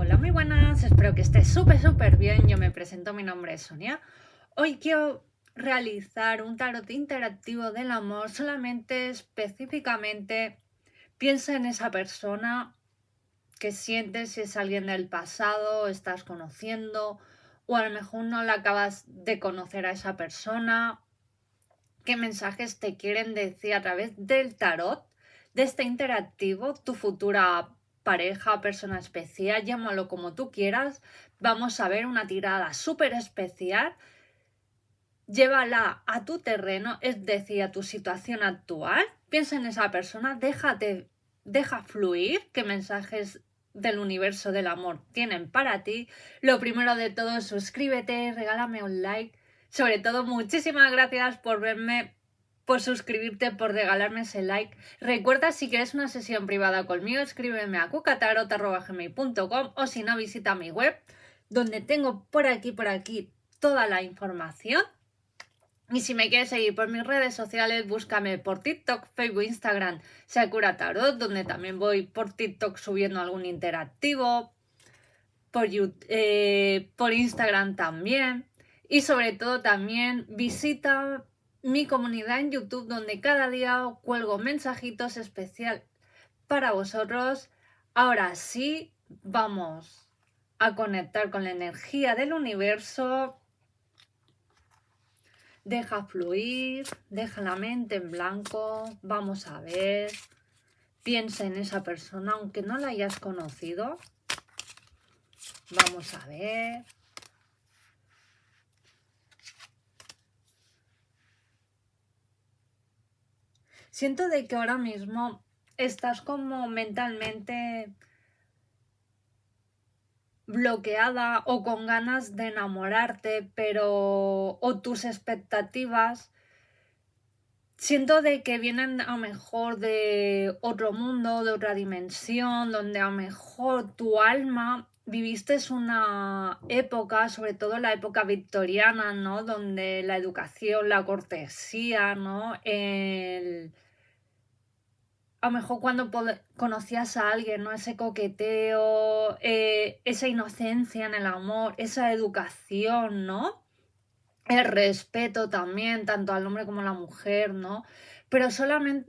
Hola, muy buenas, espero que estés súper bien. Yo me presento, mi nombre es Sonia. Hoy quiero realizar un tarot interactivo del amor, solamente específicamente piensa en esa persona que sientes, si es alguien del pasado, estás conociendo, o a lo mejor no la acabas de conocer a esa persona. ¿Qué mensajes te quieren decir a través del tarot, de este interactivo, tu futura pareja, persona especial, llámalo como tú quieras? Vamos a ver una tirada súper especial. Llévala a tu terreno, es decir, a tu situación actual. Piensa en esa persona, deja fluir qué mensajes del universo del amor tienen para ti. Lo primero de todo, suscríbete, regálame un like. Sobre todo, muchísimas gracias por verme, por suscribirte, por regalarme ese like. Recuerda, si quieres una sesión privada conmigo, escríbeme a cucatarot@gmail.com, o si no, visita mi web, donde tengo por aquí toda la información. Y si me quieres seguir por mis redes sociales, búscame por TikTok, Facebook, Instagram, Sakura Tarot, donde también voy por TikTok subiendo algún interactivo, por Instagram también. Y sobre todo también visita mi comunidad en YouTube, donde cada día cuelgo mensajitos especial para vosotros. Ahora sí, vamos a conectar con la energía del universo. Deja fluir, deja la mente en blanco, vamos a ver, piensa en esa persona aunque no la hayas conocido, vamos a ver. Siento de que ahora mismo estás como mentalmente bloqueada o con ganas de enamorarte, o tus expectativas siento de que vienen a lo mejor de otro mundo, de otra dimensión, donde a lo mejor tu alma viviste una época, sobre todo la época victoriana, ¿no? Donde la educación, la cortesía, ¿no? A lo mejor cuando conocías a alguien, ¿no? Ese coqueteo, esa inocencia en el amor, esa educación, ¿no? El respeto también, tanto al hombre como a la mujer, ¿no? Pero sobre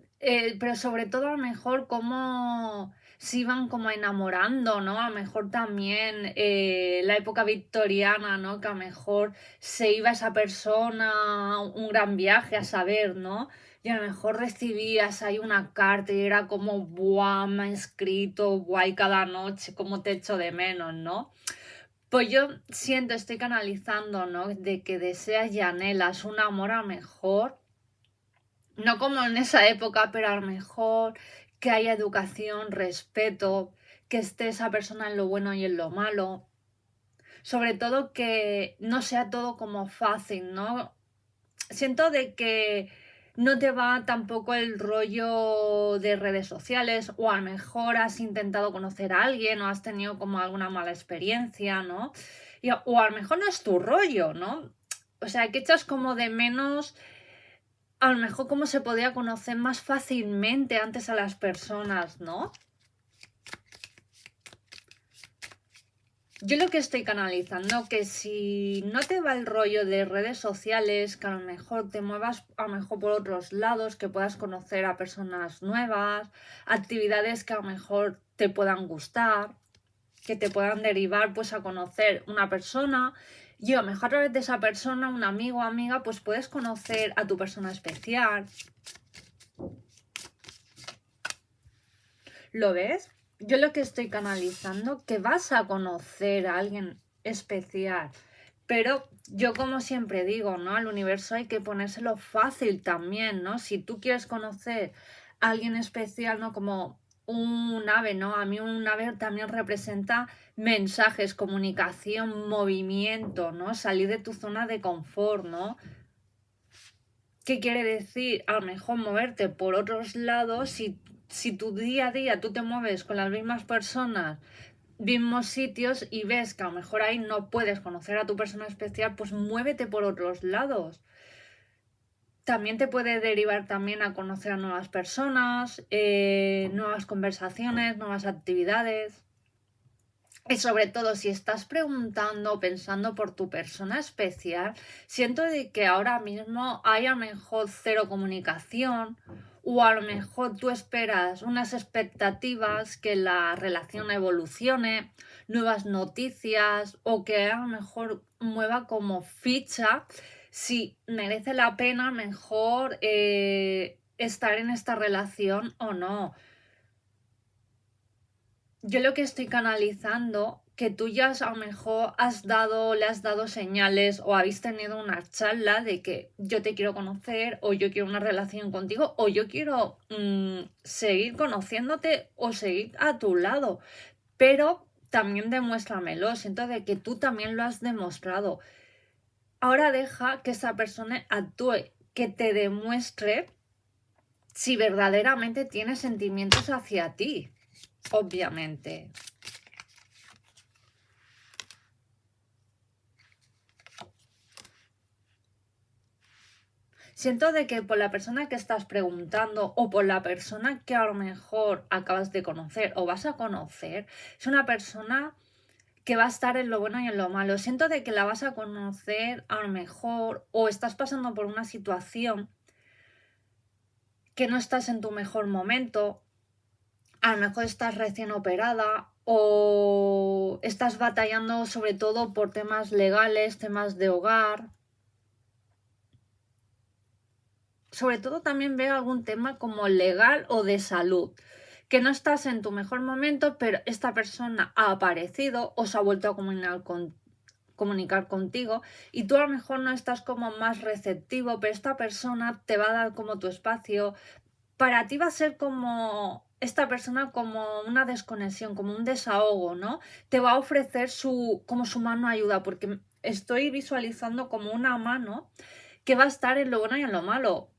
todo a lo mejor cómo se iban como enamorando, ¿no? A lo mejor también la época victoriana, ¿no? Que a lo mejor se iba esa persona un gran viaje a saber, ¿no? Y a lo mejor recibías ahí una carta y era como, ¡buah! Me ha escrito, guay, cada noche, cómo te echo de menos, ¿no? Pues yo siento, estoy canalizando, ¿no? De que deseas y anhelas un amor a mejor, no como en esa época, pero a lo mejor que haya educación, respeto, que esté esa persona en lo bueno y en lo malo. Sobre todo que no sea todo como fácil, ¿no? Siento de que no te va tampoco el rollo de redes sociales, o a lo mejor has intentado conocer a alguien o has tenido como alguna mala experiencia, ¿no? O a lo mejor no es tu rollo, ¿no? O sea, que echas como de menos a lo mejor cómo se podía conocer más fácilmente antes a las personas, ¿no? Yo lo que estoy canalizando, que si no te va el rollo de redes sociales, que a lo mejor te muevas a lo mejor por otros lados, que puedas conocer a personas nuevas, actividades que a lo mejor te puedan gustar, que te puedan derivar pues a conocer una persona, y a lo mejor a través de esa persona, un amigo o amiga, pues puedes conocer a tu persona especial. ¿Lo ves? Yo lo que estoy canalizando, que vas a conocer a alguien especial, pero yo como siempre digo, ¿no? Al universo hay que ponérselo fácil también, ¿no? Si tú quieres conocer a alguien especial, ¿no? Como un ave, ¿no? A mí un ave también representa mensajes, comunicación, movimiento, ¿no? Salir de tu zona de confort, ¿no? ¿Qué quiere decir? A lo mejor moverte por otros lados. Si tu día a día tú te mueves con las mismas personas, mismos sitios, y ves que a lo mejor ahí no puedes conocer a tu persona especial, pues muévete por otros lados. También te puede derivar también a conocer a nuevas personas, nuevas conversaciones, nuevas actividades. Y sobre todo, si estás preguntando o pensando por tu persona especial, siento de que ahora mismo hay a lo mejor cero comunicación o a lo mejor tú esperas unas expectativas que la relación evolucione, nuevas noticias o que a lo mejor mueva como ficha si merece la pena mejor estar en esta relación o no. Yo lo que estoy canalizando, que tú ya a lo mejor le has dado señales o habéis tenido una charla de que yo te quiero conocer o yo quiero una relación contigo o yo quiero seguir conociéndote o seguir a tu lado, pero también demuéstramelo, siento de que tú también lo has demostrado. Ahora deja que esa persona actúe, que te demuestre si verdaderamente tiene sentimientos hacia ti, obviamente. Siento de que por la persona que estás preguntando o por la persona que a lo mejor acabas de conocer o vas a conocer, es una persona que va a estar en lo bueno y en lo malo. Siento de que la vas a conocer a lo mejor o estás pasando por una situación que no estás en tu mejor momento, a lo mejor estás recién operada o estás batallando sobre todo por temas legales, temas de hogar. Sobre todo también veo algún tema como legal o de salud, que no estás en tu mejor momento, pero esta persona ha aparecido o se ha vuelto a comunicar contigo y tú a lo mejor no estás como más receptivo, pero esta persona te va a dar como tu espacio. Para ti va a ser como esta persona como una desconexión, como un desahogo, ¿no? Te va a ofrecer como su mano ayuda, porque estoy visualizando como una mano que va a estar en lo bueno y en lo malo.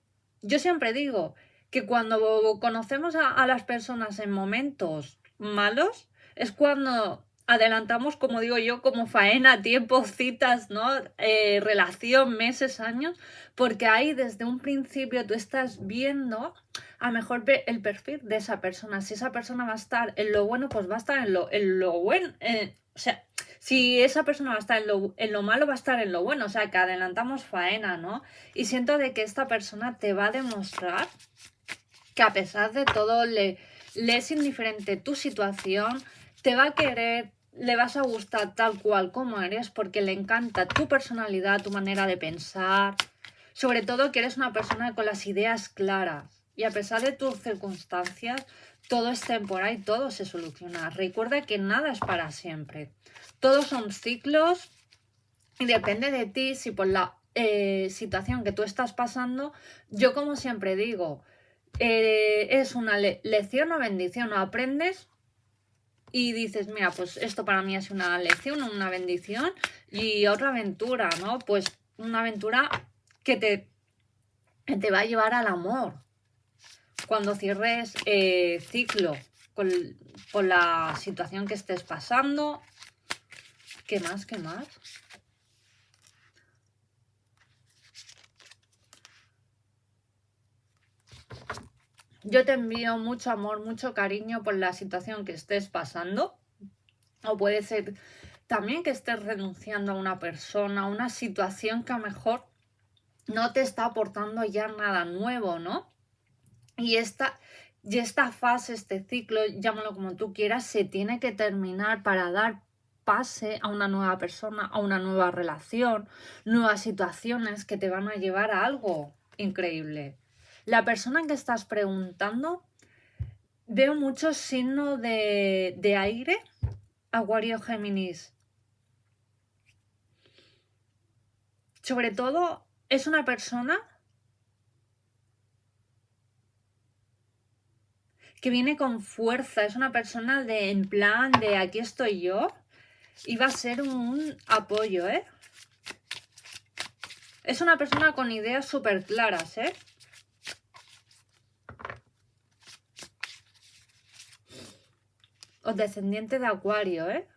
Yo siempre digo que cuando conocemos a las personas en momentos malos es cuando adelantamos, como digo yo, como faena, tiempo, citas, ¿no? Relación, meses, años, porque ahí desde un principio tú estás viendo a lo mejor el perfil de esa persona. Si esa persona va a estar en lo bueno, pues va a estar en lo bueno. O sea, si esa persona va a estar en lo malo, va a estar en lo bueno. O sea, que adelantamos faena, ¿no? Y siento de que esta persona te va a demostrar que a pesar de todo le es indiferente tu situación, te va a querer, le vas a gustar tal cual como eres porque le encanta tu personalidad, tu manera de pensar, sobre todo que eres una persona con las ideas claras y a pesar de tus circunstancias, todo es temporal y todo se soluciona. Recuerda que nada es para siempre. Todos son ciclos y depende de ti si por la situación que tú estás pasando, yo como siempre digo, es una lección o bendición, o aprendes y dices, mira, pues esto para mí es una lección, una bendición y otra aventura, ¿no? Pues una aventura que te va a llevar al amor cuando cierres ciclo con la situación que estés pasando. ¿Qué más? ¿Qué más? Yo te envío mucho amor, mucho cariño por la situación que estés pasando. O puede ser también que estés renunciando a una persona, a una situación que a lo mejor no te está aportando ya nada nuevo, ¿no? Y esta fase, este ciclo, llámalo como tú quieras, se tiene que terminar para dar pase a una nueva persona, a una nueva relación, nuevas situaciones que te van a llevar a algo increíble. La persona que estás preguntando, veo muchos signos de aire, Acuario, Géminis. Sobre todo, es una persona que viene con fuerza, es una persona en plan de aquí estoy yo y va a ser un apoyo, ¿eh? Es una persona con ideas súper claras, ¿eh? O descendiente de Acuario, ¿eh?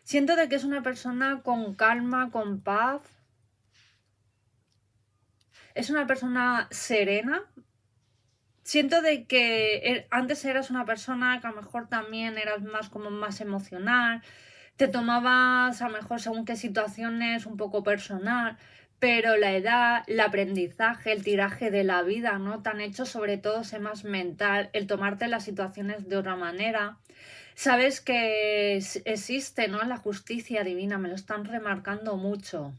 Siento de que es una persona con calma, con paz. Es una persona serena. siento de que antes eras una persona que a lo mejor también eras más como más emocional, te tomabas a lo mejor según qué situaciones un poco personal, pero la edad, el aprendizaje, el tiraje de la vida, ¿no? Te han hecho sobre todo ser más mental, el tomarte las situaciones de otra manera. Sabes que existe, ¿no? La justicia divina, me lo están remarcando mucho.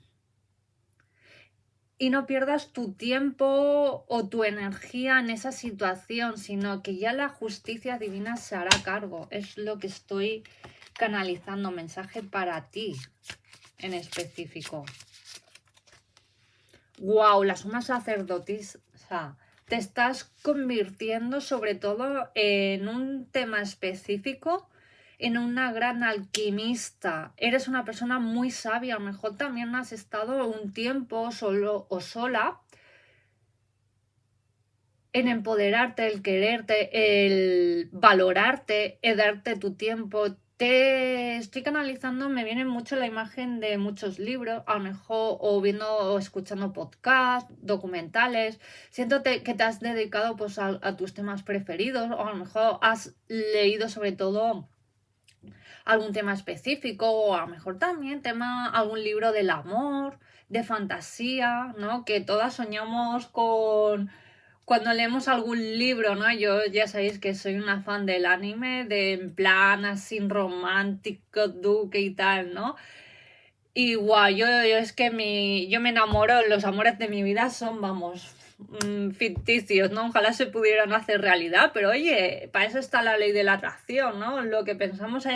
Y no pierdas tu tiempo o tu energía en esa situación, sino que ya la justicia divina se hará cargo. Es lo que estoy canalizando, mensaje para ti en específico. Wow, la suma sacerdotisa. Te estás convirtiendo sobre todo en un tema específico, en una gran alquimista. Eres una persona muy sabia. A lo mejor también has estado un tiempo solo o sola en empoderarte, el quererte, el valorarte, el darte tu tiempo. Te estoy canalizando, me viene mucho la imagen de muchos libros, a lo mejor o viendo o escuchando podcasts, documentales. Siento que te has dedicado pues a tus temas preferidos, o a lo mejor has leído sobre todo algún tema específico, o a lo mejor también algún libro del amor, de fantasía, ¿no? Que todas soñamos con cuando leemos algún libro, ¿no? Yo ya sabéis que soy una fan del anime, de en plan así romántico, duque y tal, ¿no? Y guau, yo es que yo me enamoro, los amores de mi vida son, vamos, ficticios, ¿no? Ojalá se pudieran hacer realidad, pero oye, para eso está la ley de la atracción, ¿no? Lo que pensamos,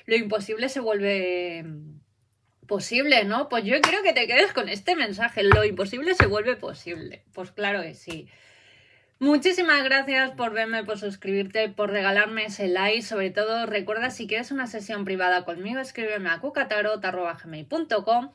lo imposible se vuelve posible, ¿no? Pues yo quiero que te quedes con este mensaje, lo imposible se vuelve posible. Pues claro que sí. Muchísimas gracias por verme, por suscribirte, por regalarme ese like. Sobre todo, recuerda, si quieres una sesión privada conmigo, escríbeme a cucatarot@gmail.com.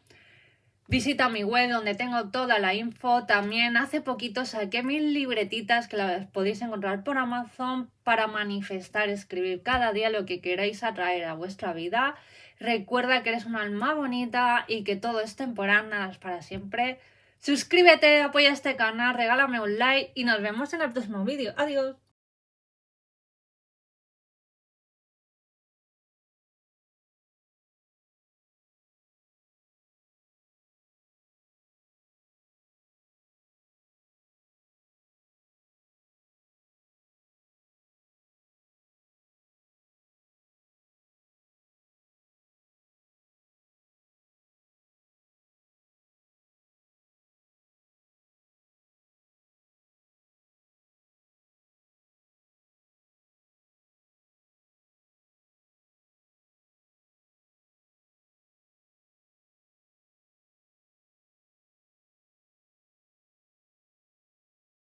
Visita mi web donde tengo toda la info. También hace poquito saqué 1000 libretitas que las podéis encontrar por Amazon para manifestar, escribir cada día lo que queráis atraer a vuestra vida. Recuerda que eres un alma bonita y que todo es temporal, nada es para siempre. Suscríbete, apoya este canal, regálame un like y nos vemos en el próximo vídeo. Adiós.